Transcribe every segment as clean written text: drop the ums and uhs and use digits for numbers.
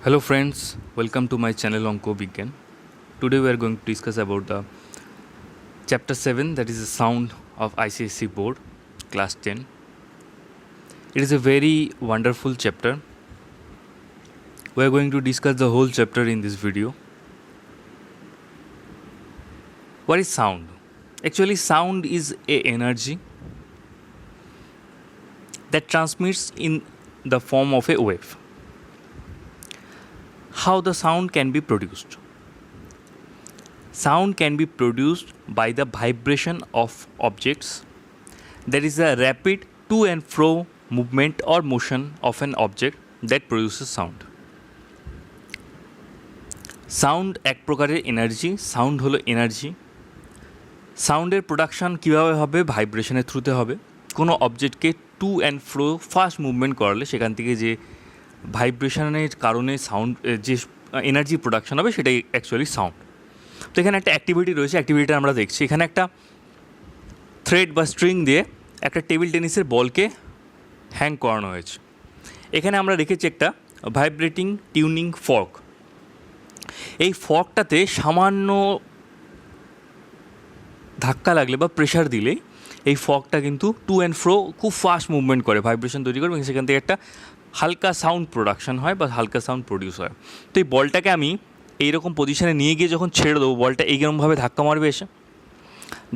Hello friends, welcome to my channel Onko Vigyan. Today we are going to discuss about the chapter 7, that is the sound of ICSE board class 10. It is a very wonderful chapter. We are going to discuss the whole chapter in this video. What is sound? Actually, sound is a energy that transmits in the form of a wave. How the sound can be produced? Sound can be produced by the vibration of objects. There is a rapid to and fro movement or motion of an object that produces sound. Sound এক প্রকারের energy, sound হলো energy. সাউন্ডের production কীভাবে হবে? ভাইব্রেশনের থ্রুতে হবে। কোনো অবজেক্টকে to and fro fast movement করালে সেখান থেকে যে ভাইব্রেশনের কারণে সাউন্ড যে এনার্জি প্রোডাকশান হবে সেটাই অ্যাকচুয়ালি সাউন্ড। তো এখানে একটা অ্যাক্টিভিটি রয়েছে, অ্যাক্টিভিটিটা আমরা দেখছি। এখানে একটা থ্রেড বা স্ট্রিং দিয়ে একটা টেবিল টেনিসের বলকে হ্যাং করানো হয়েছে। এখানে আমরা রেখেছি একটা ভাইব্রেটিং টিউনিং ফর্ক। এই ফর্কটাতে সামান্য ধাক্কা লাগলে বা প্রেশার দিলেই এই ফর্কটা কিন্তু টু অ্যান্ড ফ্রো খুব ফাস্ট মুভমেন্ট করে, ভাইব্রেশন তৈরি করে, এবং সেখান থেকে একটা হালকা সাউন্ড প্রোডাকশান হয় বা হালকা সাউন্ড প্রডিউস হয়। তো এই বলটাকে আমি এইরকম পজিশানে নিয়ে গিয়ে যখন ছেড়ে দেবো, বলটা এইরকমভাবে ধাক্কা মারবে। এসে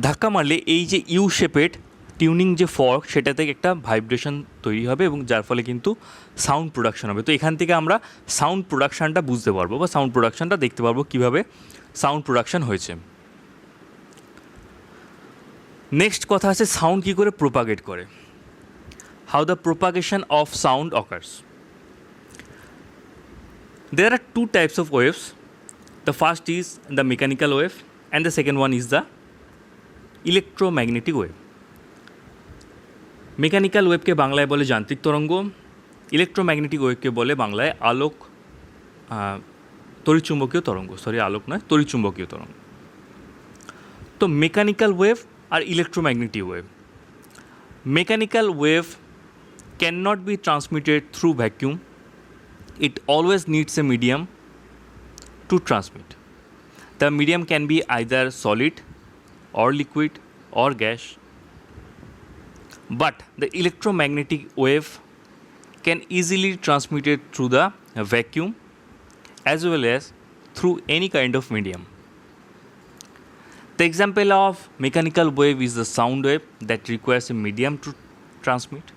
ধাক্কা মারলে এই যে ইউ শেপেড টিউনিং যে ফর্ক, সেটা থেকে একটা ভাইব্রেশন তৈরি হবে এবং যার ফলে কিন্তু সাউন্ড প্রোডাকশান হবে। তো এখান থেকে আমরা সাউন্ড প্রোডাকশানটা বুঝতে পারবো বা সাউন্ড প্রোডাকশানটা দেখতে পারবো কীভাবে সাউন্ড প্রোডাকশান হয়েছে। নেক্সট কথা আছে সাউন্ড কী করে প্রোপাগেট করে, how the propagation of sound occurs. There are two types of waves. The first is the mechanical wave and the second one is the electromagnetic wave. Mechanical ওয়েভকে বাংলায় বলে যান্ত্রিক তরঙ্গ, ইলেকট্রোম্যাগনেটিক ওয়েভকে বলে বাংলায় তড়িৎচুম্বকীয় তরঙ্গ। আলোক নয়, তড়িৎচুম্বকীয় তরঙ্গ। তো মেকানিক্যাল ওয়েভ আর electromagnetic wave. Mechanical wave cannot be transmitted through vacuum. It always needs a medium to transmit. The medium can be either solid or liquid or gas. But the electromagnetic wave can easily transmit it through the vacuum as well as through any kind of medium. The example of mechanical wave is the sound wave that requires a medium to transmit.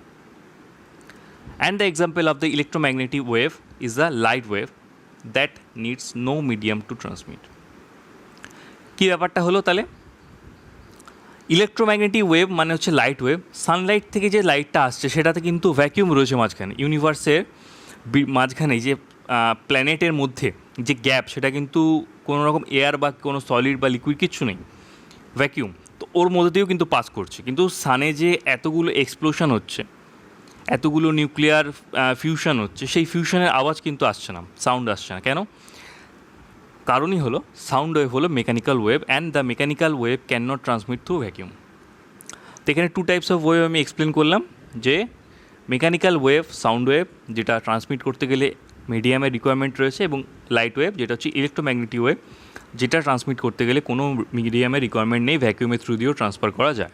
And the example of the electromagnetic wave is the light wave that needs no medium to transmit. কী ব্যাপারটা হলো তাহলে? Electromagnetic wave মানে হচ্ছে light wave. Sunlight থেকে যে লাইটটা আসছে সেটাতে কিন্তু ভ্যাকিউম রয়েছে মাঝখানে। ইউনিভার্সের মাঝখানে যে প্ল্যানেটের মধ্যে যে গ্যাপ, সেটা কিন্তু কোনো রকম এয়ার বা কোনো সলিড বা লিকুইড কিচ্ছু নেই, ভ্যাকিউম। তো ওর মধ্যে দিয়েও কিন্তু পাস করছে। কিন্তু সানে যে এতগুলো এক্সপ্লোশন হচ্ছে, এতগুলো নিউক্লিয়ার ফিউশন হচ্ছে, সেই ফিউশনের আওয়াজ কিন্তু আসছে না, সাউন্ড আসছে না। কেন? কারণই হলো সাউন্ড ওয়েভ হলো mechanical wave and the mechanical wave can not transmit through vacuum. তো এখানে টু টাইপস অফ ওয়েভ আমি এক্সপ্লেন করলাম, যে মেকানিক্যাল ওয়েভ সাউন্ড ওয়েভ যেটা ট্রান্সমিট করতে গেলে মিডিয়ামের রিকোয়ারমেন্ট রয়েছে, এবং লাইট ওয়েভ যেটা হচ্ছে ইলেকট্রোম্যাগনেটিক ওয়েভ, যেটা ট্রান্সমিট করতে গেলে কোনো মিডিয়ামের রিকোয়ারমেন্ট নেই, ভ্যাকিউমের থ্রু দিয়েও ট্রান্সফার করা যায়।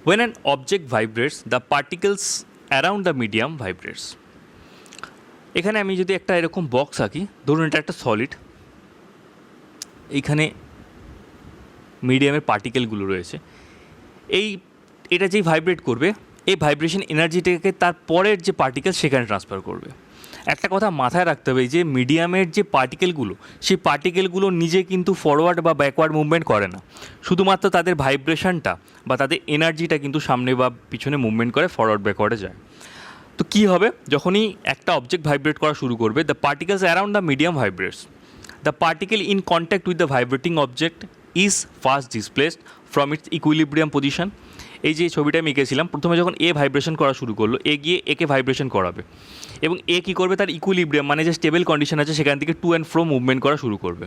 When an object vibrates, the particles around the medium vibrates. এখানে আমি যদি একটা এরকম বক্স আঁকি, ধরুন এটা একটা সলিড, এইখানে মিডিয়ামের পার্টিকেলগুলো রয়েছে। এটা যেই ভাইব্রেট করবে, এই ভাইব্রেশন এনার্জিটাকে তার পরের যে পার্টিকেল সেখানে ট্রান্সফার করবে। একটা কথা মাথায় রাখতে হবে, যে মিডিয়ামের যে পার্টিকেলগুলো, সেই পার্টিকেলগুলো নিজে কিন্তু ফরওয়ার্ড বা ব্যাকওয়ার্ড মুভমেন্ট করে না, শুধুমাত্র তাদের ভাইব্রেশনটা বা তাদের এনার্জিটা কিন্তু সামনে বা পিছনে মুভমেন্ট করে, ফরওয়ার্ড ব্যাকওয়ার্ডে যায়। তো কী হবে যখনই একটা অবজেক্ট ভাইব্রেট করা শুরু করবে? The particles around the medium vibrates. The particle in contact with the vibrating object is first displaced from its equilibrium position. এই যে ছবিটা আমি এঁকেছিলাম, প্রথমে যখন এ ভাইব্রেশন করা শুরু করলো, এ গিয়ে একে ভাইব্রেশন করাবে, এবং এ কী করবে? তার ইকুইলিব্রিয়াম মানে যে স্টেবল কন্ডিশন আছে সেখান থেকে টু অ্যান্ড ফ্রো মুভমেন্ট করা শুরু করবে,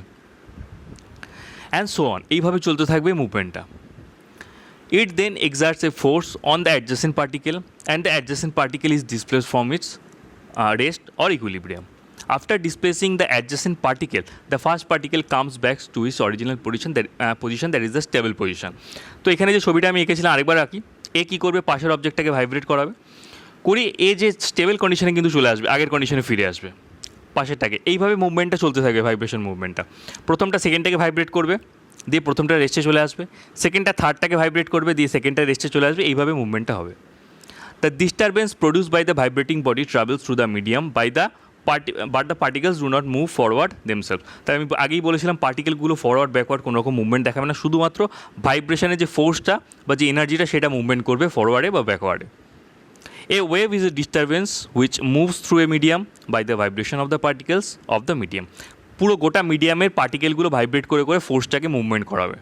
অ্যান্ড সো অন। এইভাবে চলতে থাকবে মুভমেন্টটা। It then exerts a force on the adjacent particle and the adjacent particle is displaced from its rest or equilibrium. After displacing the adjacent particle, the first particle comes back to its original position, that is the stable position. তো এখানে যে ছবিটা আমি এঁকেছিলাম আরেকবার রাখি, এ কী করবে, পাশের অবজেক্টটাকে ভাইব্রেট করাবে, করি এ যে স্টেবল কন্ডিশনে কিন্তু চলে আসবে, আগের কন্ডিশনে ফিরে আসবে পাশেরটাকে। এইভাবে মুভমেন্টটা চলতে থাকবে, ভাইব্রেশন মুভমেন্টটা। প্রথমটা সেকেন্ডটাকে ভাইব্রেট করবে, দিয়ে প্রথমটা রেস্টে চলে আসবে, সেকেন্ডটা থার্ডটাকে ভাইব্রেট করবে, দিয়ে সেকেন্ডটা রেস্টে চলে আসবে, এইভাবে মুভমেন্টটা হবে। The disturbance produced by the vibrating body travels through the medium but the particles do not move forward themselves. তাই আমি আগেই বলেছিলাম পার্টিকেলগুলো ফরওয়ার্ড ব্যাকওয়ার্ড কোনো রকম মুভমেন্ট দেখাবে না, শুধুমাত্র ভাইব্রেশনের যে ফোর্সটা বা যে এনার্জিটা সেটা মুভমেন্ট করবে ফরওয়ার্ডে বা ব্যাকওয়ার্ডে। A wave is a disturbance which moves through a medium by the vibration of the particles of the medium. পুরো গোটা মিডিয়ামের পার্টিকেলগুলো ভাইব্রেট করে করে ফোর্সটাকে মুভমেন্ট করাবে।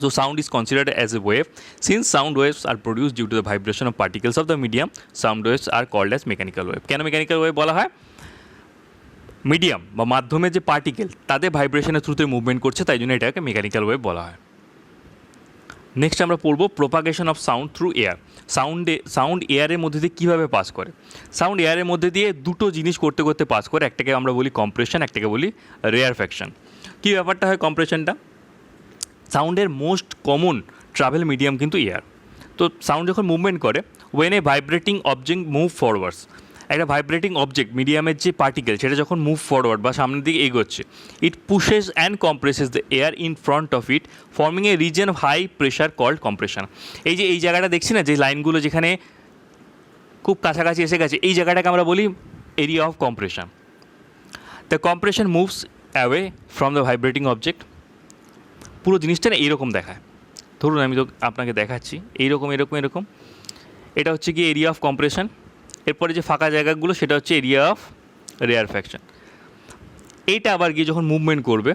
So sound is considered as a wave. Since sound waves are produced due to the vibration of particles of the medium, sound waves are called as mechanical wave. কেন mechanical wave বলা হয়? Medium বা মাধ্যমে যে particle তাদের ভাইব্রেশনের থ্রুতে movement করছে, তাই জন্য এটাকে মেকানিক্যাল ওয়েভ বলা হয়। নেক্সট আমরা পড়বো propagation of sound through air. Sound এয়ারের মধ্যে দিয়ে কীভাবে পাস করে? সাউন্ড এয়ারের মধ্যে দিয়ে দুটো জিনিস করতে করতে পাস করে, একটাকে আমরা বলি কম্প্রেশন, একটাকে বলি রেয়ারফ্যাকশন। কী ব্যাপারটা হয় কম্প্রেশনটা? সাউন্ডের মোস্ট কমন ট্রাভেল মিডিয়াম কিন্তু এয়ার। তো সাউন্ড যখন মুভমেন্ট করে, when a vibrating object move forwards, একটা ভাইব্রেটিং অবজেক্ট মিডিয়ামের যে পার্টিকেল সেটা যখন মুভ ফরওয়ার্ড বা সামনের দিকে এগোচ্ছে, it pushes and compresses the air in front of it, forming a region of high pressure called compression. এই যে এই জায়গাটা দেখছি না, যে লাইনগুলো যেখানে খুব কাছাকাছি এসে গেছে, এই জায়গাটাকে আমরা বলি area of compression. The compression moves away from the vibrating object. পুরো জিনিসটা না এইরকম দেখায়, ধরুন আমি তো আপনাকে দেখাচ্ছি এইরকম এরকম এরকম, এটা হচ্ছে কি এরিয়া অফ কম্প্রেশন। এরপরে যে ফাঁকা জায়গাগুলো সেটা হচ্ছে এরিয়া অফ রেয়ারফ্যাকশন। এইটা আবার গিয়ে যখন মুভমেন্ট করবে,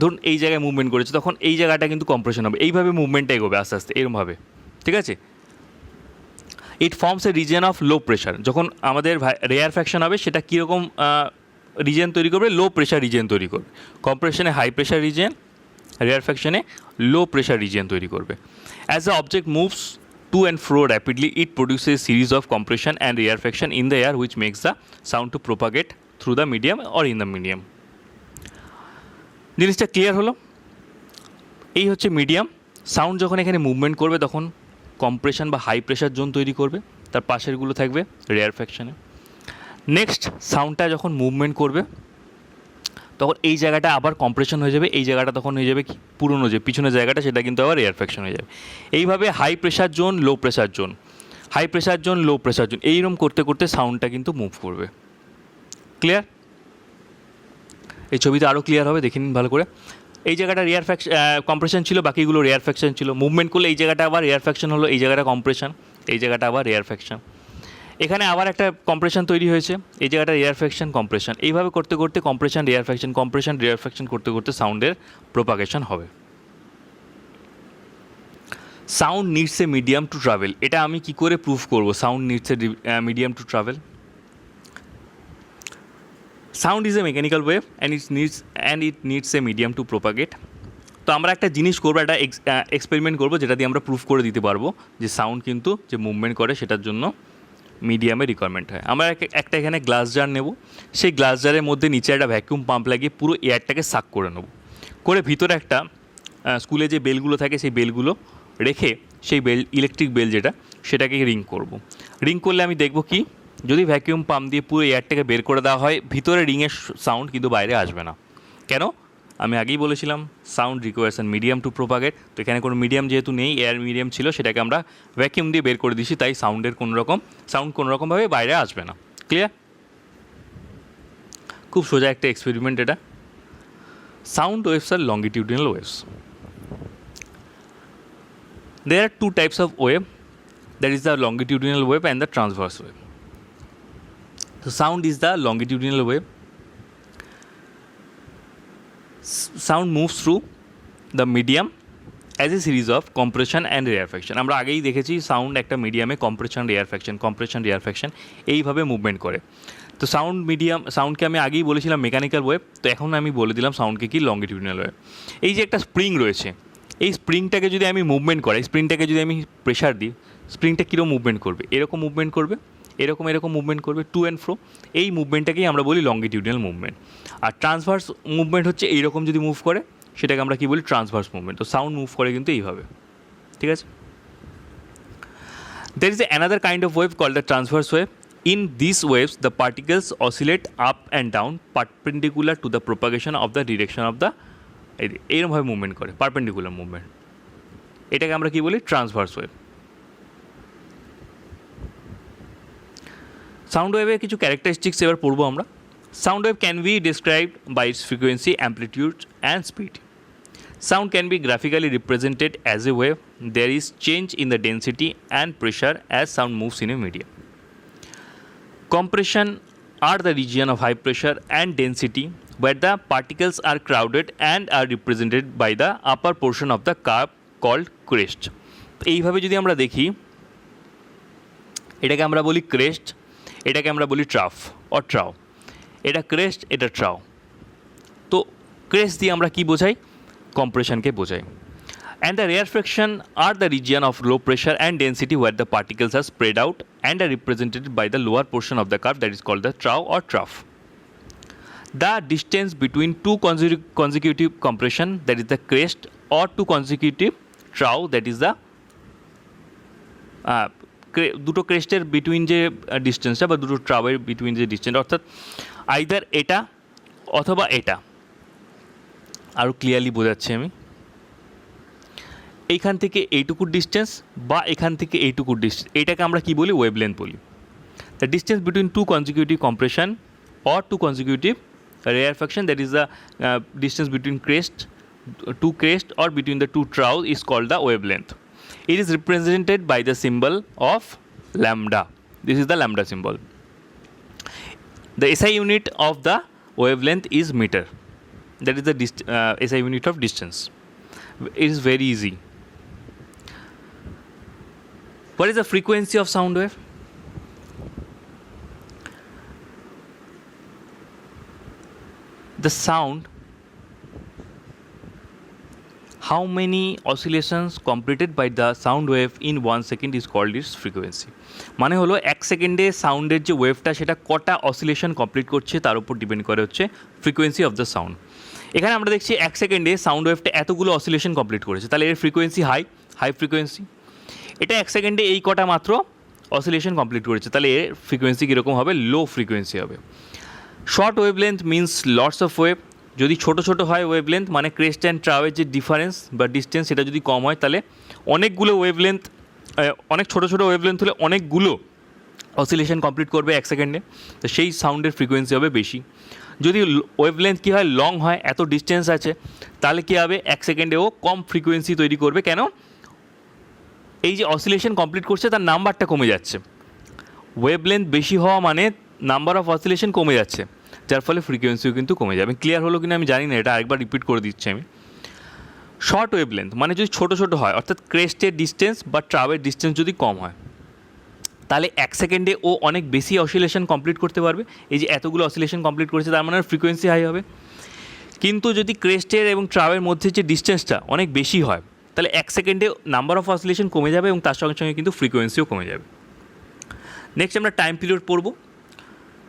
ধরুন এই জায়গায় মুভমেন্ট করেছে, তখন এই জায়গাটা কিন্তু কম্প্রেশন হবে, এইভাবে মুভমেন্টটা এগোবে আস্তে আস্তে এরকমভাবে, ঠিক আছে। It forms a region of low pressure. যখন আমাদের রেয়ারফ্যাকশন হবে সেটা কীরকম রিজন তৈরি করবে? লো প্রেশার রিজন তৈরি করবে। কম্প্রেশনে হাই প্রেশার রিজন, রেয়ারফ্যাকশনে লো প্রেশার রিজন তৈরি করবে। As the object moves to and fro rapidly, it produces series of compression and rarefaction in the air which makes the sound to propagate through the medium or in the medium. জিনিসটা clear হলো? এই হচ্ছে medium. Sound যখন এখানে movement করবে তখন compression বা high pressure zone তৈরি করবে, তার পাশেরগুলো থাকবে রেয়ারফ্যাকশনে। নেক্সট সাউন্ডটা যখন মুভমেন্ট করবে তখন এই জায়গাটা আবার কম্প্রেশন হয়ে যাবে, এই জায়গাটা তখন হয়ে যাবে কি পুরনো যে পিছনের জায়গাটা, সেটা কিন্তু আবার রেয়ারফ্যাকশন হয়ে যাবে। এইভাবে high pressure zone, low pressure zone, high pressure zone, low pressure zone, এইরকম করতে করতে সাউন্ডটা কিন্তু মুভ করবে। ক্লিয়ার? এই ছবিতে আরও ক্লিয়ার হবে, দেখে নিন ভালো করে। এই জায়গাটা কম্প্রেশন ছিল, বাকিগুলো রেয়ারফ্যাকশন ছিল। মুভমেন্ট করলে এই জায়গাটা আবার রেয়ারফ্যাকশন হলো, এই জায়গাটা কম্প্রেশন, এই জায়গাটা আবার রেয়ারফ্যাকশন। এখানে আবার একটা কম্প্রেশন তৈরি হয়েছে, এই জায়গাটা রেয়ারফ্যাকশন কম্প্রেশন। এইভাবে করতে করতে কম্প্রেশন রেয়ারফ্যাকশন করতে করতে সাউন্ডের প্রোপাগেশন হবে। Sound needs a medium to travel. এটা আমি কি করে প্রুফ করব sound needs a medium to travel? Sound is a mechanical wave and it needs a medium to propagate. তো আমরা একটা জিনিস করবো, একটা এক্সপেরিমেন্ট করবো, যেটা দিয়ে আমরা প্রুফ করে দিতে পারবো যে সাউন্ড কিন্তু যে মুভমেন্ট করে সেটার জন্য মিডিয়ামের রিকোয়ারমেন্ট হয়। আমরা একটা এখানে গ্লাস জার নেব, সেই গ্লাস জারের মধ্যে নিচে একটা ভ্যাকুয়াম পাম্প লাগিয়ে পুরো এয়ারটাকে সাক করে নেব, করে ভিতরে একটা স্কুলে যে বেলগুলো থাকে সেই বেলগুলো রেখে সেই ইলেকট্রিক বেল যেটা, সেটাকে রিং করব। রিং করলে আমি দেখব কি, যদি ভ্যাকুয়াম পাম্প দিয়ে পুরো এয়ারটাকে বের করে দেওয়া হয়, ভিতরে রিংয়ের সাউন্ড কিন্তু বাইরে আসবে না। কেন? আমি আগেই বলেছিলাম sound requires an medium to propagate. তো এখানে কোনো মিডিয়াম যেহেতু নেই, এয়ার মিডিয়াম ছিল, সেটাকে আমরা ভ্যাকুয়াম দিয়ে বের করে দিচ্ছি, তাই সাউন্ড কোনোরকমভাবে বাইরে আসবে না। ক্লিয়ার? খুব সোজা একটা এক্সপেরিমেন্ট এটা। সাউন্ড ওয়েভস আর longitudinal waves. There are two types of wave, that is the longitudinal wave and the transverse wave. So sound is the longitudinal wave. Sound moves through the medium as a series of compression and rarefaction. আমরা আগেই দেখেছি sound একটা মিডিয়ামে compression রেয়ারফ্যাকশন এইভাবে movement করে। তো সাউন্ডকে আমি আগেই বলেছিলাম মেকানিক্যাল ওয়েভ, তো এখন আমি বলে দিলাম সাউন্ডকে কি লঙ্গিটিউডিনাল ওয়েভ। এই যে একটা স্প্রিং রয়েছে, এই স্প্রিংটাকে যদি আমি মুভমেন্ট করাই, স্প্রিংটাকে যদি আমি প্রেশার দিই, স্প্রিংটা কীরকম মুভমেন্ট করবে? এরকম মুভমেন্ট করবে, এরকম এরকম মুভমেন্ট করবে টু অ্যান্ড ফ্রো, এই মুভমেন্টটাকেই আমরা বলি লঙ্গিটিউডিনাল মুভমেন্ট। আর ট্রান্সভার্স মুভমেন্ট হচ্ছে এইরকম যদি মুভ করে সেটাকে আমরা কী বলি ট্রান্সভার্স মুভমেন্ট। তো সাউন্ড মুভ করে কিন্তু এইভাবে, ঠিক আছে। There is another kind of wave called the transverse wave. In these waves, the particles oscillate up and down perpendicular to the propagation of the direction of the এইরকমভাবে movement করে, perpendicular movement, এটাকে আমরা কি বলি transverse wave. Sound ওয়েভের কিছু characteristics এবার পড়বো আমরা। Sound wave can be described by its frequency, amplitude and speed. Sound can be graphically represented as a wave. There is change in the density and pressure as sound moves in a medium. Compression are the region of high pressure and density where the particles are crowded and are represented by the upper portion of the curve called crest. এইভাবে যদি আমরা দেখি, এটাকে আমরা বলি crest, এটাকে আমরা বলি ট্রাফ অর ট্রাও। এটা ক্রেস্ট, এটা ট্রাও। তো ক্রেস্ট দিয়ে আমরা কি বোঝাই? কম্প্রেশনকে বোঝায়। And the rarefaction are the region of low pressure and density where the particles are spread out and are represented by the lower portion of the curve that is called the trough or trough. The distance between two consecutive compression that is the crest or two consecutive trough that is the দুটো ক্রেস্টের between যে ডিস্টেন্সটা বা দুটো ট্রাওয়ের between যে distance, অর্থাৎ either এটা অথবা এটা। আরও ক্লিয়ারলি বোঝাচ্ছি আমি, এইখান থেকে এইটুকুর ডিস্টেন্স বা এখান থেকে এইটুকুর ডিস্টেন্স, এটাকে আমরা কী বলি? ওয়েভলেন্থ বলি। The distance between two consecutive compression or two consecutive rarefaction that is the distance between crest, to crest or between the two trows is called the wavelength. It is represented by the symbol of lambda. This is the lambda symbol. The SI unit of the wavelength is meter. That is the SI unit of distance. It is very easy. What is the frequency of sound wave? The sound, how many oscillations completed by the sound wave in 1 second is called its frequency. মানে হলো 1 সেকেন্ডে সাউন্ডের যে ওয়েভটা সেটা কটা oscillation complete করছে তার উপর ডিপেন্ড করে হচ্ছে ফ্রিকোয়েন্সি অফ দ্য সাউন্ড। এখানে আমরা দেখছি 1 সেকেন্ডে সাউন্ড ওয়েভটা এতগুলো অসিলেশন কমপ্লিট করেছে, তাহলে এর ফ্রিকোয়েন্সি হাই ফ্রিকোয়েন্সি। এটা 1 সেকেন্ডে এই কটা মাত্র অসিলেশন কমপ্লিট করেছে, তাহলে এর ফ্রিকোয়েন্সি কীরকম হবে? লো ফ্রিকোয়েন্সি হবে। Short wavelength means lots of wave. যদি ছোটো ছোটো হয় ওয়েভলেন্থ, মানে ক্রেস্ট অ্যান্ড ট্রাওয়ের যে ডিফারেন্স বা ডিস্টেন্স সেটা যদি কম হয়, তাহলে অনেকগুলো ওয়েভলেন্থ, অনেক ছোটো ছোটো ওয়েভলেন্থ হলে অনেকগুলো অসিলেশন কমপ্লিট করবে 1 সেকেন্ডে, তো সেই সাউন্ডের ফ্রিকোয়েন্সি হবে বেশি। যদি ওয়েভলেন্থ কী হয়? লং হয়, এত ডিস্টেন্স আছে, তাহলে কী হবে? 1 সেকেন্ডে ও কম ফ্রিকোয়েন্সি তৈরি করবে। কেন? এই যে অসিলেশন কমপ্লিট করছে তার নাম্বারটা কমে যাচ্ছে। ওয়েভলেন্থ বেশি হওয়া মানে নাম্বার অফ অসিলেশন কমে যাচ্ছে, যার ফলে ফ্রিকোয়েন্সিও কিন্তু কমে যাবে। ক্লিয়ার হলো কিনা আমি জানি না, এটা আরেকবার রিপিট করে দিচ্ছি আমি। শর্ট ওয়েভলেন্থ মানে যদি ছোটো ছোটো হয়, অর্থাৎ ক্রেস্টের ডিস্টেন্স বা ট্রাওয়ের ডিস্টেন্স যদি কম হয়, তাহলে 1 সেকেন্ডে ও অনেক বেশি অসিলেশন কমপ্লিট করতে পারবে। এই যে এতগুলো অসিলেশন কমপ্লিট করেছে তার মানে ফ্রিকোয়েন্সি হাই হবে। কিন্তু যদি ক্রেস্টের এবং ট্রাওয়ের মধ্যে যে ডিস্টেন্সটা অনেক বেশি হয়, তাহলে 1 সেকেন্ডে নাম্বার অফ অসিলেশন কমে যাবে এবং তার সঙ্গে সঙ্গে কিন্তু ফ্রিকোয়েন্সিও কমে যাবে। নেক্সট আমরা টাইম পিরিয়ড পড়ব।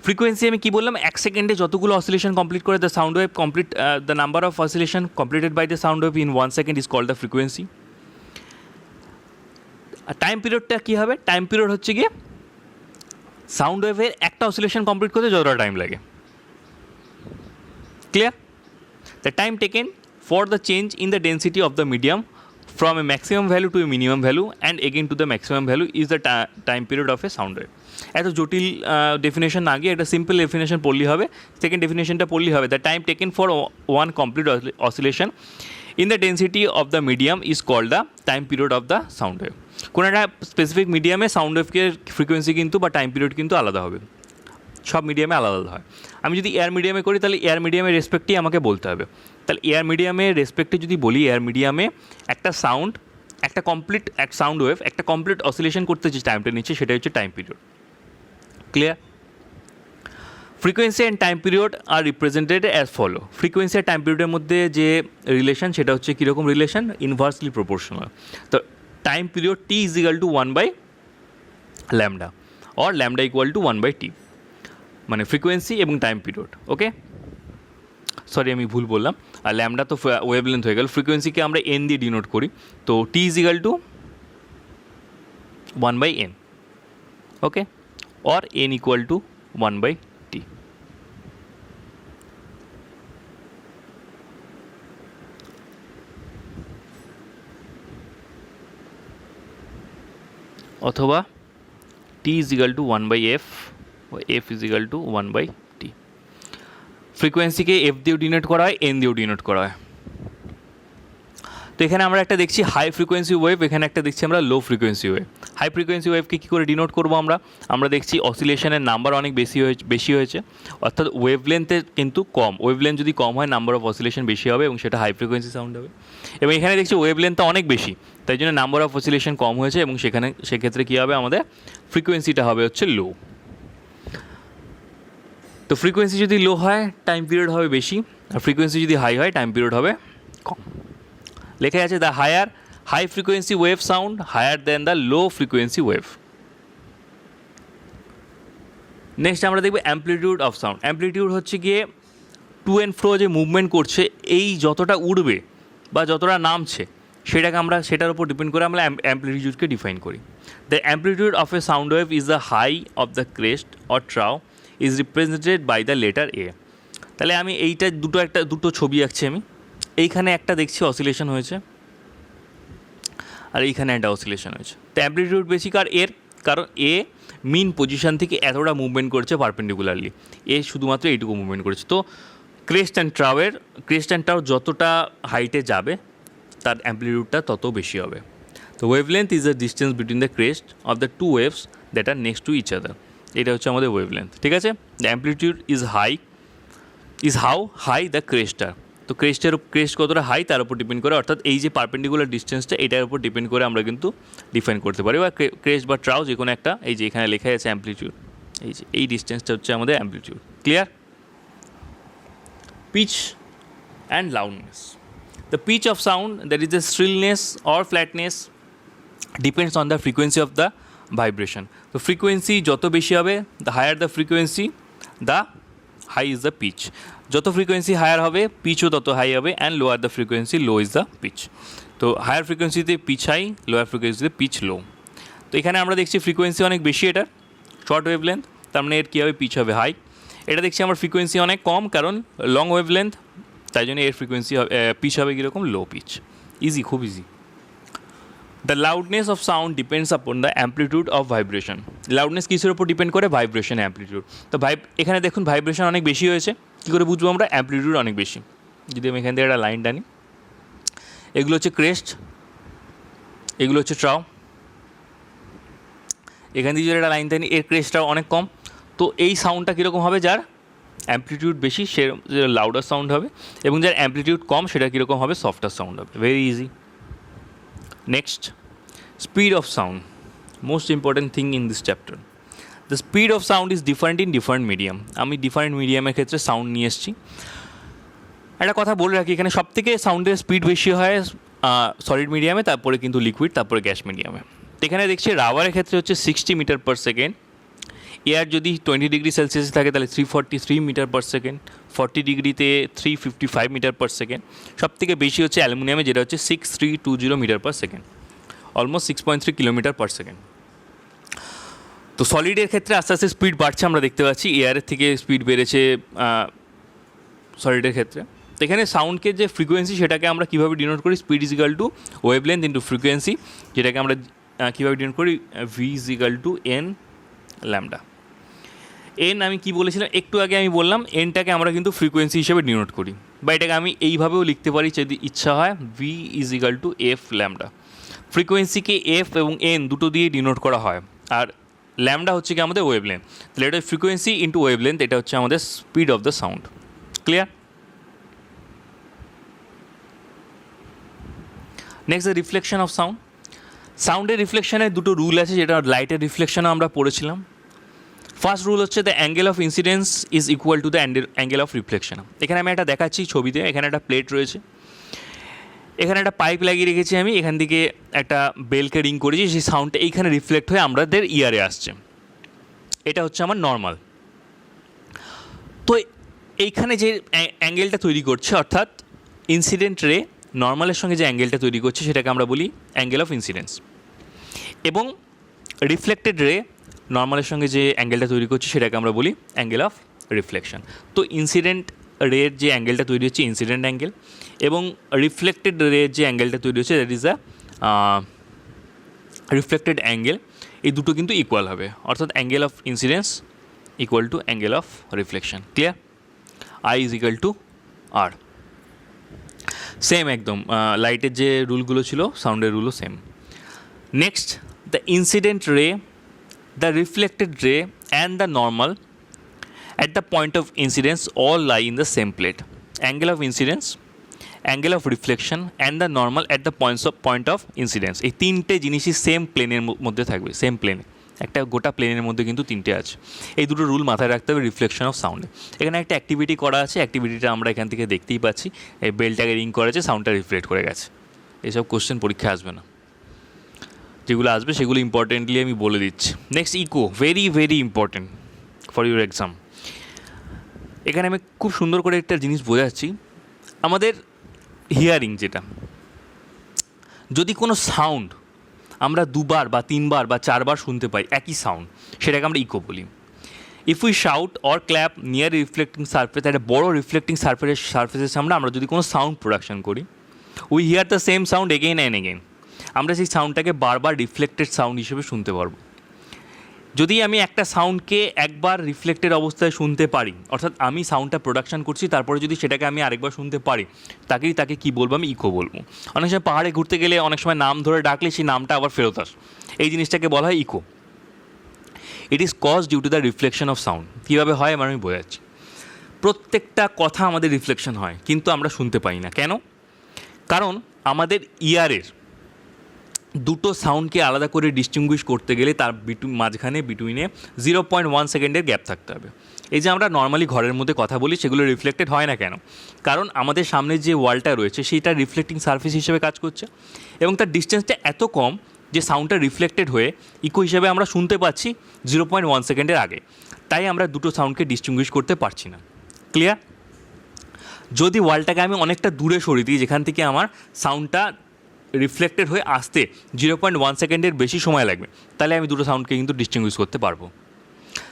ফ্রিকোয়েন্সি আমি কী বললাম? 1 সেকেন্ডে যতগুলো অসিলেশন কমপ্লিট করে the sound wave complete, the number of oscillation completed by the sound wave in 1 second is called the frequency. আর টাইম পিরিয়ডটা কী হবে? টাইম পিরিয়ড হচ্ছে গিয়ে সাউন্ড ওয়েভের একটা অসিলেশন কমপ্লিট করতে যতটা টাইম লাগে। Clear? The time taken for the change in the density of the medium from a maximum value to a minimum value and again to the maximum value is the time period of a sound wave. এত জটিল definition না গিয়ে একটা simple definition পড়লেই হবে। Second ডেফিনেশনটা পড়লেই হবে, the time taken for one complete oscillation in the density of the medium is called the time period of the sound wave. কোনো একটা স্পেসিফিক মিডিয়ামে সাউন্ড ওয়েভের ফ্রিকোয়েন্সি কিন্তু বা টাইম পিরিয়ড কিন্তু আলাদা হবে, সব মিডিয়ামে আলাদা আলাদা হয়। আমি যদি এয়ার মিডিয়ামে করি তাহলে এয়ার মিডিয়ামের রেসপেক্টেই আমাকে বলতে হবে। তাহলে এয়ার মিডিয়ামের রেসপেক্টে যদি বলি, এয়ার মিডিয়ামে একটা সাউন্ড, একটা কমপ্লিট এক সাউন্ড ওয়েভ একটা কমপ্লিট অসিলেশন করতে যে টাইমটা নিচ্ছে সেটা হচ্ছে time period. Clear? Frequency and time period are represented as follow. Frequency আর টাইম পিরিয়ডের মধ্যে যে রিলেশন সেটা হচ্ছে কীরকম রিলেশন? Inversely proportional. তো time period T = 1/λ, or lambda equal to 1/t, মানে ফ্রিকোয়েন্সি এবং টাইম পিরিয়ড। ওকে, সরি আমি ভুল বললাম, আর ল্যামডা তো ওয়েভলেন্থ হয়ে গেল। ফ্রিকোয়েন্সিকে আমরা এন দিয়ে ডিনোট করি, তো T is equal to 1/n, okay, or N equal to 1/t। অথবা T is equal to 1/f, F is equal to 1/t। ফ্রিকোয়েন্সিকে এফ দিয়েও ডিনোট করা হয়, এন দিয়েও ডিনোট করা হয়। তো এখানে আমরা একটা দেখছি হাই ফ্রিকোয়েন্সি ওয়েভ, এখানে একটা দেখছি আমরা low frequency wave. High frequency ওয়েভকে কী করে ডিনোট করবো আমরা দেখছি অসিলেশনের নাম্বার অনেক বেশি হয়েছে, অর্থাৎ ওয়েভলেন্থের কিন্তু কম। ওয়েভলেন্থ যদি কম হয় নাম্বার অফ অসিলেশন বেশি হবে এবং সেটা হাই ফ্রিকোয়েন্সি সাউন্ড হবে। এবং এখানে দেখছি ওয়েভলেন্থটা অনেক বেশি, তাই জন্য নাম্বার অফ অসিলেশন কম হয়েছে এবং সেক্ষেত্রে কী হবে, আমাদের ফ্রিকোয়েন্সিটা হবে হচ্ছে লো। তো ফ্রিকোয়েন্সি যদি লো হয় টাইম পিরিয়ড হবে বেশি, আর ফ্রিকোয়েন্সি যদি হাই হয় টাইম পিরিয়ড হবে কম। লেখা আছে the high frequency wave sound higher than the low frequency wave. Next আমরা দেখব অ্যাম্পলিটিউড অফ সাউন্ড। অ্যাম্পলিটিউড হচ্ছে গিয়ে টু অ্যান্ড ফ্রো যে মুভমেন্ট করছে, এই যতটা উঠবে বা যতটা নামছে সেটার উপর ডিপেন্ড করে আমরা অ্যাম্পলিটিউডকে ডিফাইন করি। The amplitude of a sound wave is the high of the crest or trough is represented by the letter A. তাহলে আমি এইটা দুটো ছবি আঁকছি আমি। এইখানে একটা দেখছি অসিলেশন হয়েছে, আর এইখানে একটা অসিলেশন হয়েছে। তো অ্যাম্পলিটিউড বেশি কারণ এ মিন পজিশন থেকে এতটা মুভমেন্ট করছে পারপেন্ডিকুলারলি, এ শুধুমাত্র এইটুকু মুভমেন্ট করেছে। তো ক্রেস্ট অ্যান্ড ট্রাউ যতটা হাইটে যাবে তার অ্যাম্পলিটিউডটা তত বেশি হবে। তো wavelength is the distance between the crest of the two waves that are next to each other. এটা হচ্ছে আমাদের ওয়েভলেন্থ, ঠিক আছে। The amplitude is how high the crest are. তো ক্রেস্ট কতটা হাই তার উপর ডিপেন্ড করে, অর্থাৎ এই যে পারপেন্ডিকুলার ডিস্টেন্সটা এটার উপর ডিপেন্ড করে আমরা কিন্তু ডিফাইন করতে পারি, বা ক্রেস্ট বা ট্রাউ যে কোনো একটা। এই যে এখানে লেখা আছে অ্যাম্পলিটিউড, এই ডিস্টেন্সটা হচ্ছে আমাদের অ্যাম্পলিটিউড। Clear? Pitch and loudness. The pitch of sound, that is the shrillness or flatness, depends on the frequency of the vibration. তো ফ্রিকোয়েন্সি যত বেশি হবে, the higher the frequency the high is the pitch. যত frequency higher হবে পিচও তত high হবে, and lower the frequency low is the pitch. তো হায়ার ফ্রিকোয়েন্সিতে পিচ হাই, লোয়ার ফ্রিকোয়েন্সিতে পিচ লো। তো এখানে আমরা দেখছি ফ্রিকোয়েন্সি অনেক বেশি, এটা শর্ট ওয়েভলেন্থ, তার মানে এর কী হবে, পিচ হবে হাই। এটা দেখছি আমার ফ্রিকোয়েন্সি অনেক কম, কারণ লং ওয়েভলেন্থ, তাই জন্য এর ফ্রিকোয়েন্সি পিচ হবে কীরকম, লো পিচ। ইজি, খুব easy. The loudness of sound depends upon the amplitude of vibration. Loudness কিসের উপর ডিপেন্ড করে, ভাইব্রেশন অ্যাম্পলিটিউড। তো এখানে দেখুন ভাইব্রেশন অনেক বেশি হয়েছে, কী করে বুঝবো আমরা, অ্যাম্পলিটিউড অনেক বেশি। যদি আমি এখান থেকে একটা লাইন টানি, এগুলো হচ্ছে ক্রেস্ট, এগুলো হচ্ছে ট্রাউ। এখান থেকে যদি একটা লাইন টানি, এর ক্রেস্টটাও অনেক কম। তো এই সাউন্ডটা কীরকম হবে, যার অ্যাম্পলিটিউড বেশি সে লাউডার সাউন্ড হবে, এবং যার অ্যাম্পলিটিউড কম সেটা কীরকম হবে, সফটার সাউন্ড হবে। Very easy. Next, speed of sound, most important thing in this chapter. The speed of sound is different in different medium. আমি ডিফারেন্ট মিডিয়ামের ক্ষেত্রে সাউন্ড নিয়ে এসেছি। একটা কথা বলে রাখি, এখানে সবথেকে সাউন্ডের স্পিড বেশি হয় সলিড মিডিয়ামে, তারপরে কিন্তু লিকুইড, তারপরে গ্যাস মিডিয়ামে। তো এখানে দেখছি রাবারের ক্ষেত্রে হচ্ছে 60 মিটার পার সেকেন্ড। এয়ার যদি 20 ডিগ্রি সেলসিয়াসে থাকে তাহলে 343 মিটার পার সেকেন্ড, 40 ডিগ্রিতে 355 মিটার পার সেকেন্ড। সবথেকে বেশি হচ্ছে অ্যালুমিনিয়ামে, যেটা হচ্ছে 6320 metre per second, almost 6.3 kilometre per second. তো সলিডের ক্ষেত্রে আস্তে আস্তে স্পিড বাড়ছে, আমরা দেখতে পাচ্ছি এয়ারের থেকে স্পিড বেড়েছে সলিডের ক্ষেত্রে। তো এখানে সাউন্ডকে যে ফ্রিকোয়েন্সি সেটাকে আমরা কীভাবে ডিনোট করি, speed is equal two wavelength into frequency, যেটাকে আমরা কীভাবে ডিনোট করি, V is equal two N lambda. N আমি কী বলেছিলাম একটু আগে, আমি বললাম এনটাকে আমরা কিন্তু ফ্রিকোয়েন্সি হিসেবে ডিনোট করি, বা এটাকে আমি এইভাবেও লিখতে পারি যদি ইচ্ছা হয়, V is equal to F lambda. ফ্রিকোয়েন্সিকে এফ এবং এন দুটো দিয়ে ডিনোট করা হয়, আর ল্যামডা হচ্ছে কি আমাদের ওয়েভলেন্থ। তাহলে এটা ফ্রিকোয়েন্সি ইন্টু ওয়েভলেন্থ, এটা হচ্ছে আমাদের speed of the sound. Clear? Next, the reflection of sound. সাউন্ডের রিফ্লেকশনের দুটো রুল আছে, যেটা লাইটের রিফ্লেকশনও আমরা পড়েছিলাম। ফার্স্ট রুল হচ্ছে the angle of incidence is equal to the angle of reflection. এখানে আমি একটা দেখাচ্ছি ছবিতে, এখানে একটা প্লেট রয়েছে, এখানে একটা পাইপ লাগিয়ে রেখেছি আমি, এখান থেকে একটা বেলকে রিং করেছি, সেই সাউন্ডটা এইখানে রিফ্লেক্ট হয়ে আমাদের ইয়ারে আসছে। এটা হচ্ছে আমার নর্মাল। তো এইখানে যে অ্যাঙ্গেলটা তৈরি করছে, অর্থাৎ ইনসিডেন্ট রে নর্মালের সঙ্গে যে অ্যাঙ্গেলটা তৈরি করছে সেটাকে আমরা বলি অ্যাঙ্গেল অফ ইনসিডেন্স, এবং রিফ্লেক্টেড রে নর্মালের সঙ্গে যে অ্যাঙ্গেলটা তৈরি করছে সেটাকে আমরা বলি অ্যাঙ্গেল অফ রিফ্লেকশন। তো ইনসিডেন্ট রের যে অ্যাঙ্গেলটা তৈরি হচ্ছে ইনসিডেন্ট অ্যাঙ্গেল, এবং রিফ্লেক্টেড রের যে অ্যাঙ্গেলটা তৈরি হচ্ছে that is a reflected angle. এই দুটো কিন্তু ইকুয়াল হবে, অর্থাৎ angle of incidence equal to angle of reflection. Clear? I is equal to R. Same একদম লাইটের যে রুলগুলো ছিল সাউন্ডের রুলও same. Next, the incident ray, the reflected ray and the normal at the point of incidence all lie in the same plate. Angle of incidence, angle of reflection and the normal at the point of incidence, এই তিনটে জিনিসই same প্লেনের মধ্যে থাকবে, same প্লেনে, একটা গোটা প্লেনের মধ্যে কিন্তু তিনটে আছে। এই দুটো রুল মাথায় রাখতে হবে রিফ্লেকশন অফ সাউন্ডে। এখানে একটা অ্যাক্টিভিটি করা আছে, অ্যাক্টিভিটিটা আমরা এখান থেকে দেখতেই পাচ্ছি, এই বেলটাকে রিং করা আছে, সাউন্ডটা রিফ্লেক্ট করে গেছে। এইসব কোশ্চেন পরীক্ষায় আসবে না, যেগুলো আসবে সেগুলো ইম্পর্টেন্টলি আমি বলে দিচ্ছি। Next, echo, very very important for your exam. এখানে আমি খুব সুন্দর করে একটা জিনিস বোঝাচ্ছি। আমাদের হিয়ারিং যেটা, যদি কোনো সাউন্ড আমরা দুবার বা তিনবার বা চারবার শুনতে পাই একই সাউন্ড, সেটাকে আমরা ইকো বলি। If we should or clap near reflecting surface, একটা বড়ো রিফ্লেক্টিং সারফেসের সামনে আমরা যদি কোনো সাউন্ড প্রোডাকশন করি, we here the same sound again and again, আমরা সেই সাউন্ডটাকে বারবার রিফ্লেক্টেড সাউন্ড হিসেবে শুনতে পারবো। যদি আমি একটা সাউন্ডকে একবার রিফ্লেক্টেড অবস্থায় শুনতে পারি, অর্থাৎ আমি সাউন্ডটা প্রোডাকশন করছি তারপরে যদি সেটাকে আমি আরেকবার শুনতে পারি, তাকে কী বলবো? আমি ইকো বলবো। অনেক সময় পাহাড়ে ঘুরতে গেলে অনেক সময় নাম ধরে ডাকলে সেই নামটা আবার ফেরত আসে, এই জিনিসটাকে বলা হয় echo. It is cause due to the reflection of sound. কীভাবে হয় আমার আমি বোঝাচ্ছি। প্রত্যেকটা কথা আমাদের রিফ্লেকশন হয়, কিন্তু আমরা শুনতে পাই না। কেন? কারণ আমাদের ইয়ারের দুটো সাউন্ডকে আলাদা করে ডিস্টিংগুইশ করতে গেলে তার মাঝখানে বিটুইনে 0.1 সেকেন্ডের গ্যাপ থাকতে হবে। এই যে আমরা নর্মালি ঘরের মধ্যে কথা বলি, সেগুলো রিফ্লেক্টেড হয় না কেন? কারণ আমাদের সামনে যে ওয়ালটা রয়েছে সেইটা রিফ্লেক্টিং সারফেস হিসেবে কাজ করছে, এবং তার ডিস্টেন্সটা এত কম যে সাউন্ডটা রিফ্লেক্টেড হয়ে ইকো হিসেবে আমরা শুনতে পাচ্ছি 0.1 সেকেন্ডের আগে। তাই আমরা দুটো সাউন্ডকে ডিস্টিংগুইশ করতে পারছি না। ক্লিয়ার? যদি ওয়ালটাকে আমি অনেকটা দূরে সরিয়ে দিই, যেখান থেকে আমার সাউন্ডটা রিফ্লেক্টেড হয়ে আসতে 0.1 সেকেন্ডের বেশি সময় লাগবে, তাহলে আমি দুটো সাউন্ডকে কিন্তু ডিস্টিংগুইশ করতে পারবো।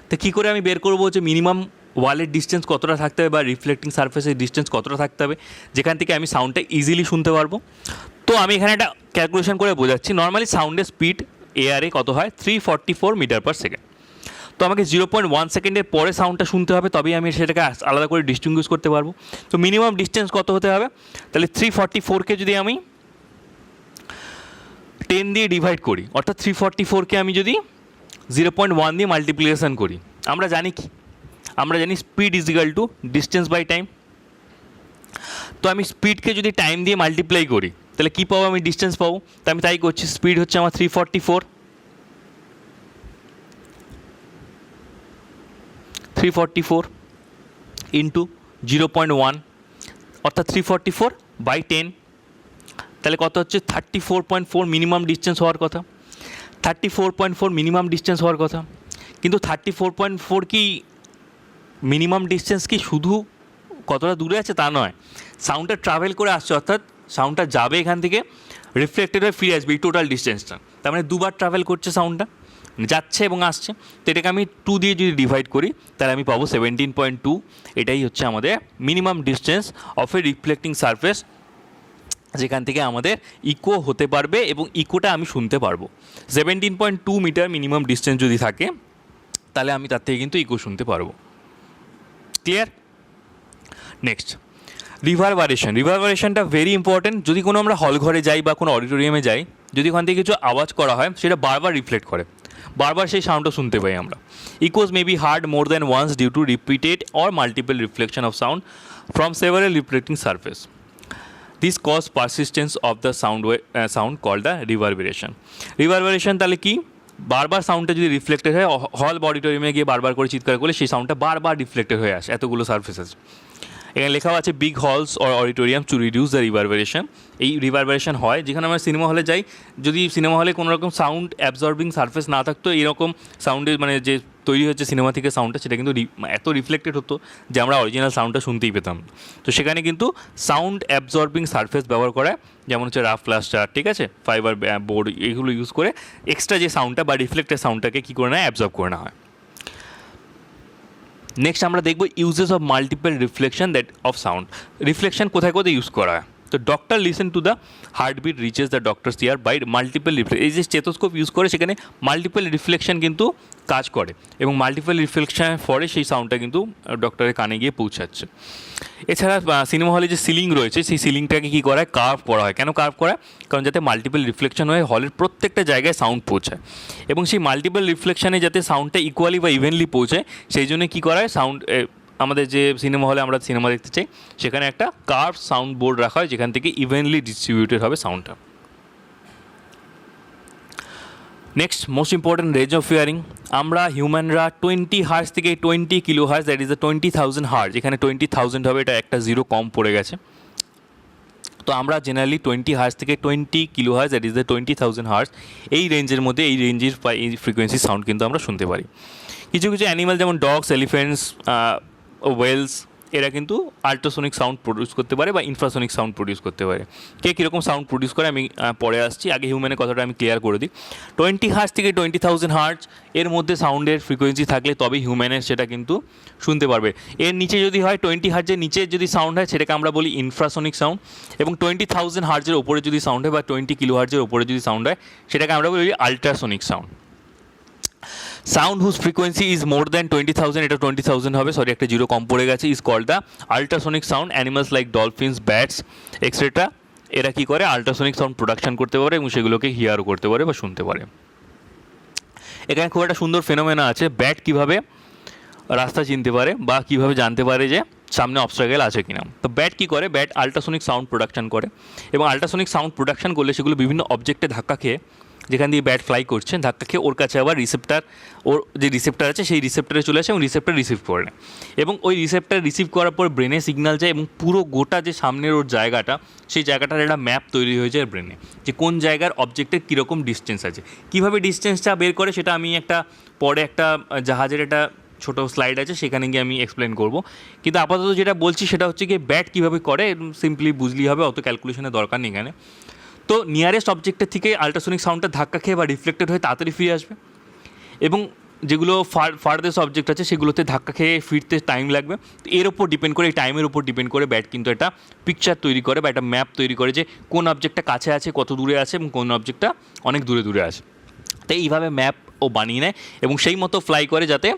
তো কী করে আমি বের করবো যে মিনিমাম ওয়ালের ডিস্টেন্স কতটা থাকতে হবে বা রিফ্লেক্টিং সারফেসের ডিস্টেন্স কতটা থাকতে হবে, যেখান থেকে আমি সাউন্ডটা ইজিলি শুনতে পারবো? তো আমি এখানে একটা ক্যালকুলেশন করে বোঝাচ্ছি। নর্মালি সাউন্ডের স্পিড এয়ারে কত হয়? 344 মিটার পার সেকেন্ড। তো আমাকে 0.1 সেকেন্ডের পরে সাউন্ডটা শুনতে হবে, তবেই আমি সেটাকে আলাদা করে ডিস্টিংগুইশ করতে পারবো। তো মিনিমাম ডিস্টেন্স কত হতে হবে? তাহলে 344কে যদি আমি 10 দিয়ে ডিভাইড করি, অর্থাৎ 344কে আমি যদি 0.1 দিয়ে মাল্টিপ্লিকেশন করি, আমরা জানি কি? আমরা জানি speed is equal to distance by time. তো আমি স্পিডকে যদি টাইম দিয়ে মাল্টিপ্লাই করি, তাহলে কী পাবো? আমি ডিস্টেন্স পাবো। তো আমি তাই করছি, স্পিড হচ্ছে আমার 344 ইন্টু 0.1, অর্থাৎ 344 বাই 10, তাহলে কত হচ্ছে? 34.4 মিনিমাম ডিস্টেন্স হওয়ার কথা। 34.4 মিনিমাম ডিস্টেন্স হওয়ার কথা, কিন্তু 34.4 কি মিনিমাম ডিস্টেন্স কি শুধু কতটা দূরে আছে তা নয়, সাউন্ডটা ট্রাভেল করে আসছে, অর্থাৎ সাউন্ডটা যাবে এখান থেকে, রিফ্লেক্টেড হয়ে ফিরে আসবে এই টোটাল ডিস্টেন্সটা। তার মানে দুবার ট্রাভেল করছে সাউন্ডটা, যাচ্ছে এবং আসছে। তো এটাকে আমি 2 দিয়ে যদি ডিভাইড করি, তাহলে আমি পাবো 17.2। এটাই হচ্ছে আমাদের minimum distance of A reflecting surface, যেখান থেকে আমাদের ইকো হতে পারবে এবং ইকোটা আমি শুনতে পারবো। 17.2 মিটার মিনিমাম ডিস্টেন্স যদি থাকে, তাহলে আমি তার থেকে কিন্তু ইকো শুনতে পারবো। ক্লিয়ার? Next, reverberation. রিভারবারেশনটা ভেরি ইম্পর্টেন্ট। যদি কোনো আমরা হল ঘরে যাই বা কোনো অডিটোরিয়ামে যাই, যদি ওখান থেকে কিছু আওয়াজ করা হয়, সেটা বারবার রিফ্লেক্ট করে, বারবার সেই সাউন্ডটা শুনতে পাই আমরা। Echoes may be heard more than once due to repeated or multiple reflection of sound from several reflecting surface. This cause persistence of the sound called the reverberation. Reverberation তাহলে কি? বারবার সাউন্ডটা যদি রিফ্লেক্টেড হয়, হল বা অডিটোরিয়ামে গিয়ে বারবার করে চিৎকার করলে সেই সাউন্ডটা বারবার রিফ্লেক্টেড হয়ে আসে এতগুলো সারফেসেস। এখানে লেখাও আছে big halls or auditorium to reduce the reverberation. এই রিভারবেরেশন হয় যেখানে আমরা সিনেমা হলে যাই, যদি সিনেমা হলে কোনো রকম সাউন্ড অ্যাবজর্বিং সারফেস না থাকতো, এরকম সাউন্ডের মানে যে তৈরি হচ্ছে সিনেমা থেকে সাউন্ডটা, সেটা কিন্তু এত রিফ্লেক্টেড হতো যে আমরা অরিজিনাল সাউন্ডটা শুনতেই পেতাম। তো সেখানে কিন্তু সাউন্ড অ্যাবজর্বিং সারফেস ব্যবহার করা, যেমন হচ্ছে রাফ প্লাস্টার, ঠিক আছে, ফাইবার বোর্ড, এইগুলো ইউজ করে এক্সট্রা যে সাউন্ডটা বা রিফ্লেক্টেড সাউন্ডটাকে কী করে নেয়, অ্যাবজর্ব করে নেওয়া হয়। নেক্সট আমরা দেখব uses of multiple reflection that of sound. রিফ্লেকশন কোথায় কোথায় ইউজ করা হয়? তো doctor listen to the heartbeat reaches the doctor's ear by multiple reflection. এই যে স্টেথোস্কোপ ইউজ করে সেখানে মাল্টিপল রিফ্লেকশন কিন্তু কাজ করে, এবং মাল্টিপল রিফ্লেকশনের পরে সেই সাউন্ডটা কিন্তু ডক্টরের কানে গিয়ে পৌঁছাচ্ছে। এছাড়া সিনেমা হলে যে সিলিং রয়েছে সেই সিলিংটাকে কী করা হয়, কার্ভ করা হয়। কেন কার্ভ করা হয়? কারণ যাতে মাল্টিপল রিফ্লেকশন হয়ে হলের প্রত্যেকটা জায়গায় সাউন্ড পৌঁছায়, এবং সেই মাল্টিপল রিফ্লেকশানে যাতে সাউন্ডটা ইকুয়ালি বা ইভেনলি পৌঁছায় সেই জন্য কী করা হয়, সাউন্ড আমাদের যে সিনেমা হলে আমরা সিনেমা দেখতে চাই সেখানে একটা কার্ভ সাউন্ড বোর্ড রাখা হয় যেখান থেকে ইভেনলি ডিস্ট্রিবিউটেড হবে সাউন্ডটা। Next most important range of hearing. আমরা হিউম্যানরা 20 হার্জ থেকে 20 kilo hertz, that is the 20,000 hertz, এখানে 20,000 হবে, এটা একটা জিরো কম পড়ে গেছে। তো আমরা জেনারেলি 20 হার্জ থেকে 20 kilo hertz, that is the 20,000 hertz, এই রেঞ্জের মধ্যে এই রেঞ্জের বা এই ফ্রিকোয়েন্সি সাউন্ড কিন্তু আমরা শুনতে পারি। কিছু কিছু অ্যানিমাল যেমন ডগস, এলিফেন্টস, ওয়েলস, এরা কিন্তু আল্ট্রাসোনিক সাউন্ড প্রডিউস করতে পারে বা ইনফ্রাসোনিক সাউন্ড প্রডিউস করতে পারে। কে কীরকম সাউন্ড প্রডিউস করে আমি পরে আসছি, আগে হিউম্যানের কথাটা আমি ক্লিয়ার করে দিই। 20 হার্জ থেকে 20,000 হার্জ এর মধ্যে সাউন্ডের ফ্রিকোয়েন্সি থাকলে তবেই হিউম্যানের সেটা কিন্তু শুনতে পারবে। এর নিচে যদি হয়, 20 হার্জের নিচে যদি সাউন্ড হয় সেটাকে আমরা বলি ইনফ্রাসোনিক সাউন্ড, এবং 20,000 হার্জের ওপরে যদি সাউন্ড হয় বা 20 কিলো হার্জের ওপরে যদি সাউন্ড হয় সেটাকে আমরা বলি ultrasonic sound. Sound whose frequency is more than 20,000, এটা 20,000 হবে, সরি একটা জিরো কম পড়ে গেছে, is called the ultrasonic sound. Animals like dolphins, bats etcetera এরা কী করে, আল্ট্রাসোনিক সাউন্ড প্রোডাকশন করতে পারে এবং সেগুলোকে হিয়ারও করতে পারে বা শুনতে পারে। এখানে খুব একটা সুন্দর ফেনোমেনা আছে, ব্যাট কীভাবে রাস্তা চিনতে পারে বা কীভাবে জানতে পারে যে সামনে অবস্ট্রাগল আছে কিনা। তো ব্যাট কী করে, ব্যাট আল্ট্রাসোনিক সাউন্ড প্রোডাকশন করে, এবং আল্ট্রাসোনিক সাউন্ড প্রোডাকশন করলে সেগুলো বিভিন্ন অবজেক্টে ধাক্কা খেয়ে, যেখান দিয়ে ব্যাট ফ্লাই করছে ধাক্কা খেয়ে ওর কাছে আবার রিসেপ্টার, ওর যে রিসেপ্টার আছে সেই রিসেপ্টারে চলে আসে এবং রিসেপ্টার রিসিভ করে নেয়, এবং ওই রিসেপ্টার রিসিভ করার পর ব্রেনে সিগন্যাল যায়, এবং পুরো গোটা যে সামনের ওর জায়গাটা সেই জায়গাটার একটা ম্যাপ তৈরি হয়ে যায় ব্রেনে, যে কোন জায়গার অবজেক্টের কীরকম ডিস্টেন্স আছে। কীভাবে ডিস্টেন্সটা বের করে সেটা আমি একটা পরে একটা জাহাজের একটা ছোটো স্লাইড আছে সেখানে গিয়ে আমি এক্সপ্লেন করব, কিন্তু আপাতত যেটা বলছি সেটা হচ্ছে কি ব্যাট কীভাবে করে সিম্পলি বুঝলেই হবে, অত ক্যালকুলেশনের দরকার নেই এখানে। তো নিয়ারেস্ট অবজেক্টের থেকে আল্ট্রাসোনিক সাউন্ডটা ধাক্কা খেয়ে বা রিফ্লেক্টেড হয়ে তাড়াতাড়ি ফিরে আসবে, এবং যেগুলো ফারদেস্ট অবজেক্ট আছে সেগুলোতে ধাক্কা খেয়ে ফিরতে টাইম লাগবে। তো এর ওপর ডিপেন্ড করে, এই টাইমের ওপর ডিপেন্ড করে ব্যাট কিন্তু একটা পিকচার তৈরি করে বা একটা ম্যাপ তৈরি করে যে কোন অবজেক্টটা কাছে আছে, কত দূরে আছে, এবং কোন অবজেক্টটা অনেক দূরে দূরে আছে। তো এইভাবে ম্যাপ ও বানিয়ে নেয় এবং সেই মতো ফ্লাই করে যাতে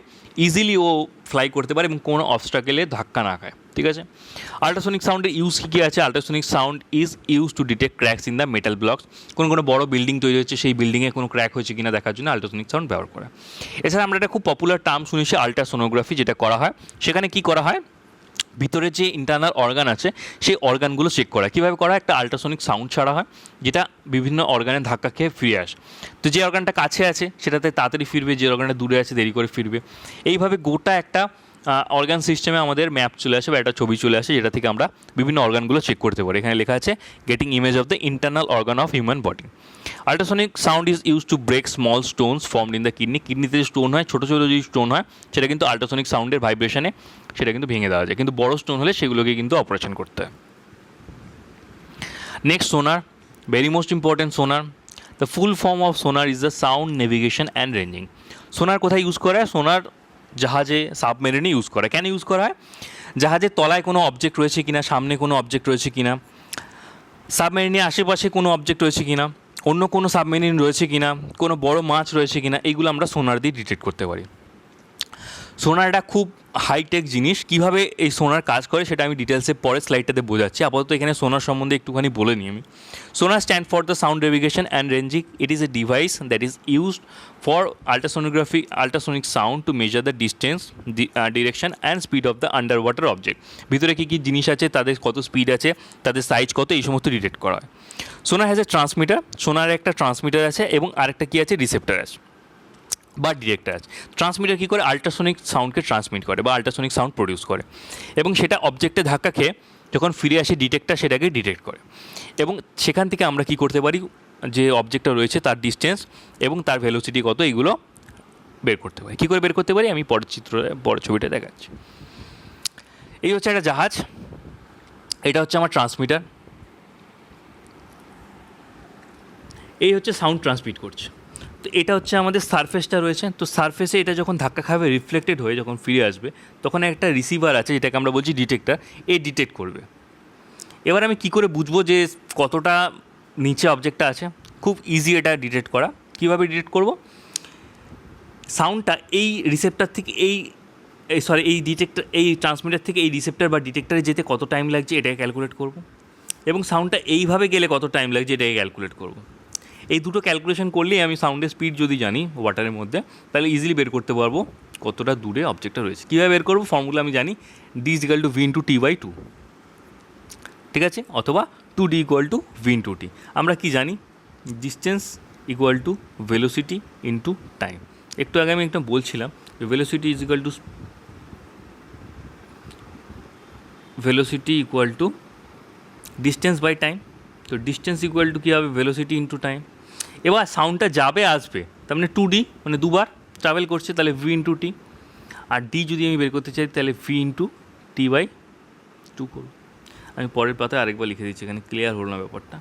ইজিলি ও ফ্লাই করতে পারে এবং কোনো অবস্ট্রাকেলে ধাক্কা না খায়, ঠিক আছে। আল্ট্রাসোনিক সাউন্ডের ইউজ কী আছে? Ultrasonic sound is use to detect cracks in the metal blocks. কোনো বড় বিল্ডিং তৈরি হচ্ছে সেই বিল্ডিংয়ে কোনো ক্র্যাক হয়েছে কিনা দেখার জন্য আল্ট্রাসোনিক সাউন্ড ব্যবহার করে। এছাড়া আমরা একটা খুব পপুলার টার্ম শুনেছি আল্ট্রাসোনোগ্রাফি, যেটা করা হয়। সেখানে কি করা হয়, ভিতরে যে ইন্টারনাল অর্গান আছে সেই অর্গানগুলো চেক করা। কীভাবে করা হয়, একটা আল্ট্রাসোনিক সাউন্ড ছাড়া হয় যেটা বিভিন্ন অর্গানে ধাক্কা খেয়ে ফিরে আসে। তো যে অর্গানটা কাছে আছে সেটাতে তাড়াতাড়ি ফিরবে, যে অর্গানটা দূরে আছে দেরি করে ফিরবে। এইভাবে গোটা একটা অর্গান সিস্টেমে আমাদের ম্যাপ চলে আসে বা একটা ছবি চলে আসে, যেটা থেকে আমরা বিভিন্ন অর্গানগুলো চেক করতে পারি। এখানে লেখা আছে getting image of the internal organ of human body. Ultrasonic sound is use to break small stones formed in the kidney. কিডনিতে যে স্টোন হয়, ছোটো ছোটো যে স্টোন হয় সেটা কিন্তু আল্ট্রাসোনিক সাউন্ডের ভাইব্রেশনে সেটা কিন্তু ভেঙে দেওয়া যায়, কিন্তু বড় স্টোন হলে সেগুলোকে কিন্তু অপারেশন করতে হয়। নেক্সট সোনার, ভেরি মোস্ট ইম্পর্টেন্ট সোনার। দ্য ফুল ফর্ম অফ সোনার is the sound navigation and ranging. সোনার কোথায় ইউজ করা হয়? সোনার জাহাজে, সাবমেরিনে ইউজ করা হয়। কেন ইউজ করা হয়? জাহাজের তলায় কোনো অবজেক্ট রয়েছে কিনা, সামনে কোনো অবজেক্ট রয়েছে কিনা, সাবমেরিনের আশেপাশে কোনো অবজেক্ট রয়েছে কিনা, অন্য কোনো সাবমেরিন রয়েছে কিনা, কোনো বড় মাছ রয়েছে কিনা, এইগুলো আমরা সোনার দিয়ে ডিটেক্ট করতে পারি। সোনার একটা খুব হাইটেক জিনিস। কীভাবে এই সোনার কাজ করে সেটা আমি ডিটেলসে পরের স্লাইডটাতে বোঝাচ্ছি। আপাতত এখানে সোনার সম্বন্ধে একটুখানি বলে নিই আমি। সোনার stand for the sound navigation and ranging. It is a device that is used for ultrasonic sound to measure the distance, direction and speed of the under water object. ভিতরে কী কী জিনিস আছে, তাদের কত স্পিড আছে, তাদের সাইজ কত, এই সমস্ত ডিটেক্ট করা হয়। সোনার হ্যাজ এ ট্রান্সমিটার। সোনার একটা ট্রান্সমিটার আছে এবং আরেকটা কী আছে, রিসেপ্টার আছে বা ডিরেক্টর আছে। ট্রান্সমিটার কী করে, আল্ট্রাসোনিক সাউন্ডকে ট্রান্সমিট করে বা আল্ট্রাসোনিক সাউন্ড প্রডিউস করে, এবং সেটা অবজেক্টে ধাক্কা খেয়ে যখন ফিরে আসে ডিটেক্টর সেটাকে ডিটেক্ট করে, এবং সেখান থেকে আমরা কি করতে পারি, যে অবজেক্টটা রয়েছে তার ডিস্টেন্স এবং তার ভেলোসিটি কত, এইগুলো বের করতে পারি। কী করে বের করতে পারি আমি পরের ছবিটা দেখাচ্ছি। এই হচ্ছে একটা জাহাজ, এটা হচ্ছে আমার ট্রান্সমিটার, এই হচ্ছে সাউন্ড ট্রান্সমিট করছে। তো এটা হচ্ছে আমাদের সারফেসটা রয়েছে, তো সারফেসে এটা যখন ধাক্কা খাবে রিফ্লেক্টেড হয়ে যখন ফিরে আসবে তখন একটা রিসিভার আছে যেটাকে আমরা বলছি ডিটেক্টর, এই ডিটেক্ট করবে। এবার আমি কি করে বুঝবো যে কতটা নিচে অবজেক্টটা আছে? খুব ইজি এটা ডিটেক্ট করা। কীভাবে ডিটেক্ট করব? সাউন্ডটা এই রিসেপ্টার থেকে এই ডিটেক্টর, এই ট্রান্সমিটার থেকে এই রিসেপ্টার বা ডিটেক্টরে যেতে কত টাইম লাগছে এটাকে ক্যালকুলেট করব, এবং সাউন্ডটা এইভাবে গেলে কত টাইম লাগছে এটাকে ক্যালকুলেট করব। এই দুটো ক্যালকুলেশন করলেই আমি সাউন্ডের স্পিড যদি জানি ওয়াটারের মধ্যে, তাহলে ইজিলি বের করতে পারবো কতটা দূরে অবজেক্টটা রয়েছে। কীভাবে বের করবো? ফর্মুলা আমি জানি, d=v/t/2, ঠিক আছে, অথবা 2d = v/t। আমরা কি জানি? Distance equal to velocity into time. একটু আগে আমি একটা বলছিলাম velocity equal to distance by time. তো ডিস্টেন্স ইকুয়াল টু কী হবে? Velocity into time. এবার সাউন্ডটা যাবে আসবে, তার মানে 2d, মানে দুবার ট্রাভেল করছে, তাহলে v/t। আর d যদি আমি বের করতে চাই তাহলে v/t/2 করব। আমি পরের পাতায় আরেকবার লিখে দিচ্ছি, এখানে ক্লিয়ার হলো না ব্যাপারটা।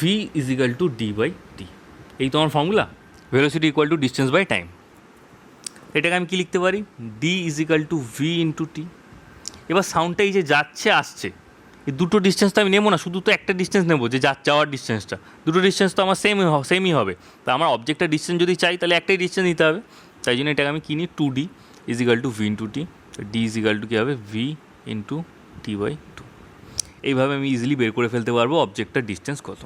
v/d/t, এই তো আমার formula, velocity equal to distance by time. এটাকে আমি কী লিখতে পারি? d=v/t। এবার সাউন্ডটা এই যে যাচ্ছে আসছে, এই দুটো ডিস্টেন্স তো আমি নেবো না, শুধু তো একটা ডিস্টেন্স নেবো যে যাওয়ার ডিস্টেন্সটা। দুটো ডিস্টেন্স তো আমার সেমই হবে। তো আমার অবজেক্টটা ডিস্টেন্স যদি চাই তাহলে একটাই ডিস্টেন্স নিতে হবে। তাই জন্য এটাকে আমি কিনি 2d = v/t। d কী হবে? v/t/2। এইভাবে আমি ইজিলি বের করে ফেলতে পারবো অবজেক্টটার ডিস্টেন্স কত।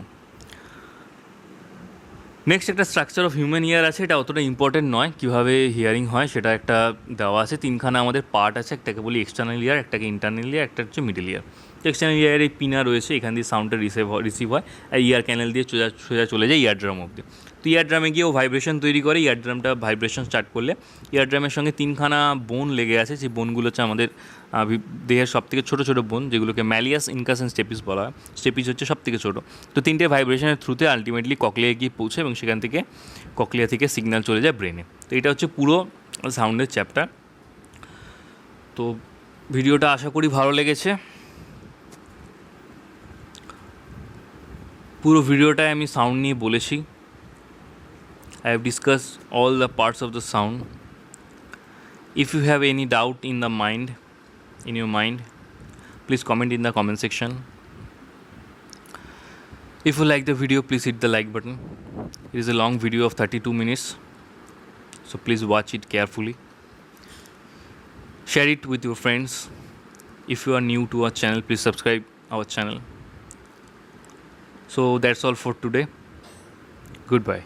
নেক্সট একটা স্ট্রাকচার অফ হিউম্যান ইয়ার আছে, এটা অতটা ইম্পর্টেন্ট নয়, কীভাবে হিয়ারিং হয় সেটা একটা দেওয়া আছে। তিনখানা আমাদের পার্ট আছে, একটাকে বলি এক্সটার্নাল ইয়ার, একটাকে ইন্টারনাল ইয়ার, একটা হচ্ছে মিডল ইয়ার। তো এক্সটার্নাল ইয়ার এই পিনা রয়েছে, এখান দিয়ে সাউন্ডটা রিসিভ হয়, আর ইয়ার ক্যানেল দিয়ে সোজা চলে যায় ইয়ার ড্রাম অব্দি। তো ইয়ার ড্রামে গিয়ে ও ভাইব্রেশন তৈরি করে, ইয়ার ড্রামটা ভাইব্রেশন স্টার্ট করলে ইয়ার ড্রামের সঙ্গে তিনখানা বোন লেগে আছে, সেই বোনগুলো হচ্ছে আমাদের দেহের সবথেকে ছোটো ছোটো বোন, যেগুলোকে ম্যালিয়াস, ইনকাস অ্যান্ড স্টেপিস বলা হয়। স্টেপিস হচ্ছে সবথেকে ছোটো। তো তিনটে ভাইব্রেশনের থ্রুতে আলটিমেটলি ককলিয়ায় গিয়ে পৌঁছে, এবং সেখান থেকে ককলিয়া থেকে সিগন্যাল চলে যায় ব্রেনে। তো এটা হচ্ছে পুরো সাউন্ডের চ্যাপ্টার। তো ভিডিওটা আশা করি ভালো লেগেছে। পুরো ভিডিওটায় আমি সাউন্ড নিয়ে বলেছি। I have discussed all the parts of the sound. If you have any doubt in your mind, please comment in the comment section. If you like the video, please hit the like button. It is a long video of 32 minutes, so please watch it carefully. Share it with your friends. If you are new to our channel, please subscribe our channel. So that's all for today. Goodbye.